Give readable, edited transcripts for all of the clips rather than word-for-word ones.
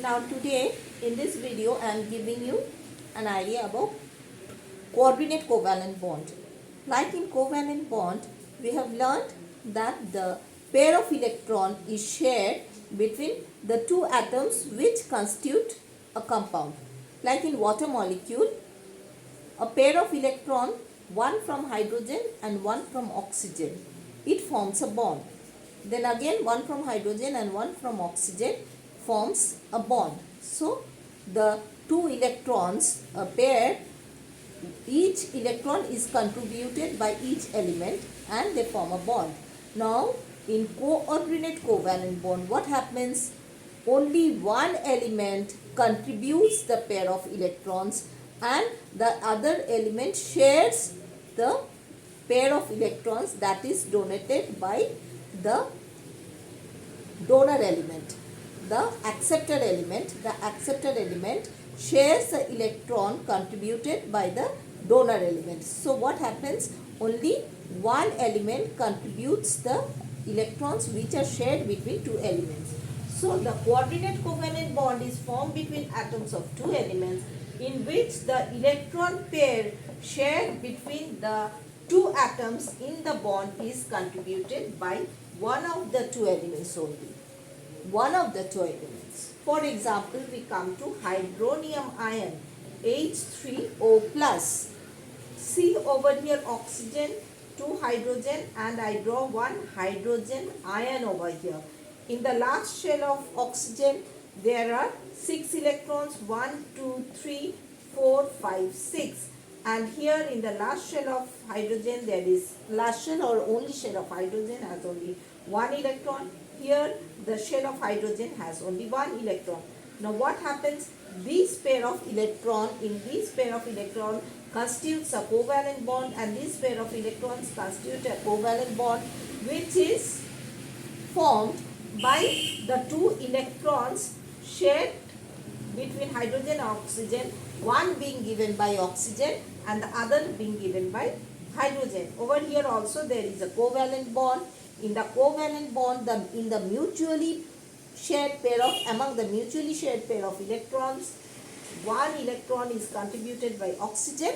Now today in this video I am giving you an idea about coordinate covalent bond. Like in covalent bond, we have learned that the pair of electron is shared between the two atoms which constitute a compound. Like in water molecule, a pair of electron, one from hydrogen and one from oxygen, it forms a bond. Then again one from hydrogen and one from oxygen forms a bond. So the two electrons, a pair, each electron is contributed by each element and they form a bond. Now in coordinate covalent bond, what happens? Only one element contributes the pair of electrons and the other element shares the pair of electrons that is donated by the donor element. The acceptor element shares the electron contributed by the donor element. So what happens? Only one element contributes the electrons which are shared between two elements. So the coordinate covalent bond is formed between atoms of two elements in which the electron pair shared between the two atoms in the bond is contributed by one of the two elements only. One of the two elements. For example, we come to hydronium ion H3O plus. See over here oxygen, two hydrogen, and I draw one hydrogen ion over here. In the last shell of oxygen, there are 6 electrons, 1, 2, 3, 4, 5, 6. And here in the last shell of hydrogen, there is last shell or only shell of hydrogen has only 1 electron. Here the shell of hydrogen has only 1 electron. Now what happens? This pair of electron, in this pair of electron constitutes a covalent bond, and this pair of electrons constitute a covalent bond which is formed by the two electrons shared between hydrogen and oxygen, one being given by oxygen and the other being given by hydrogen. Over here also there is a covalent bond. In the covalent bond, in the mutually shared pair of, among the mutually shared pair of electrons, one electron is contributed by oxygen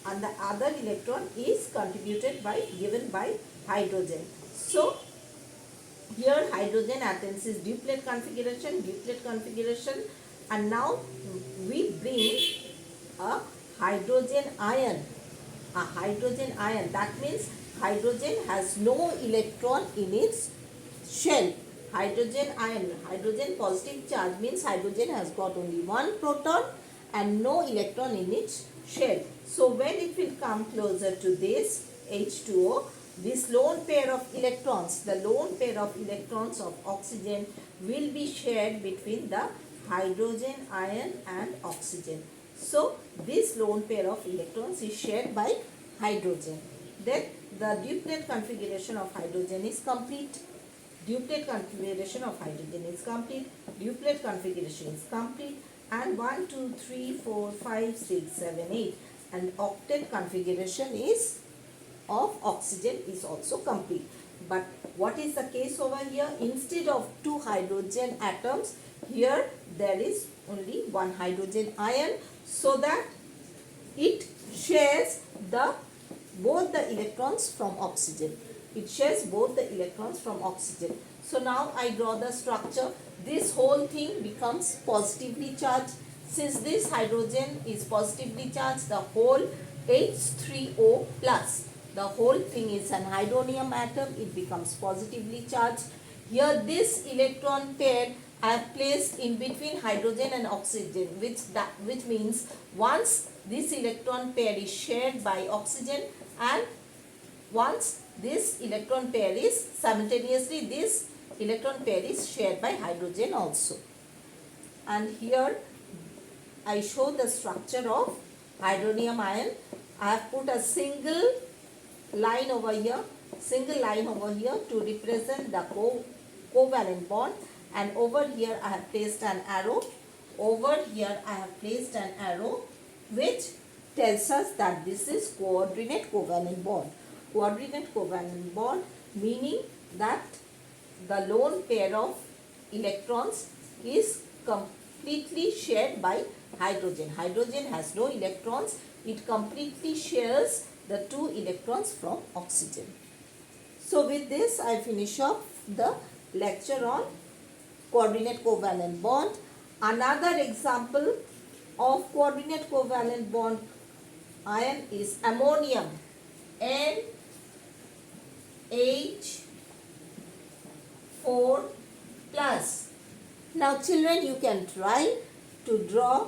and the other electron is contributed by, given by hydrogen. So here hydrogen attains is duplet configuration, and now we bring a hydrogen ion. That means hydrogen has no electron in its shell. Hydrogen ion, hydrogen positive charge means hydrogen has got only one proton and no electron in its shell. So when it will come closer to this H2O, this lone pair of electrons, the lone pair of electrons of oxygen will be shared between the hydrogen ion and oxygen. So this lone pair of electrons is shared by hydrogen. Then the duplet configuration of hydrogen is complete. Duplet configuration is complete, and 1, 2, 3, 4, 5, 6, 7, 8, and octet configuration is of oxygen is also complete. But what is the case over here? Instead of two hydrogen atoms, here there is only one hydrogen ion, so that it shares both the electrons from oxygen. So now I draw the structure. This whole thing becomes positively charged. Since this hydrogen is positively charged, the whole H3O plus, the whole thing is an hydronium atom, it becomes positively charged. Here this electron pair I have placed in between hydrogen and oxygen, which means once this electron pair is shared by oxygen, and once this electron pair is simultaneously, this electron pair is shared by hydrogen also. And here I show the structure of hydronium ion. I have put a single line over here to represent the covalent bond, and over here I have placed an arrow. Which tells us that this is coordinate covalent bond. Coordinate covalent bond meaning that the lone pair of electrons is completely shared by hydrogen. Hydrogen has no electrons. It completely shares the 2 electrons from oxygen. So with this I finish off the lecture on coordinate covalent bond. Another example of coordinate covalent bond ion is ammonium, NH4 plus. Now children, you can try to draw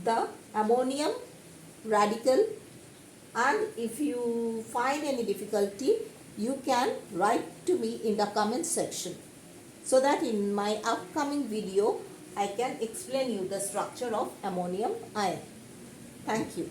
the ammonium radical, and if you find any difficulty you can write to me in the comment section, so that in my upcoming video I can explain you the structure of ammonium ion. Thank you.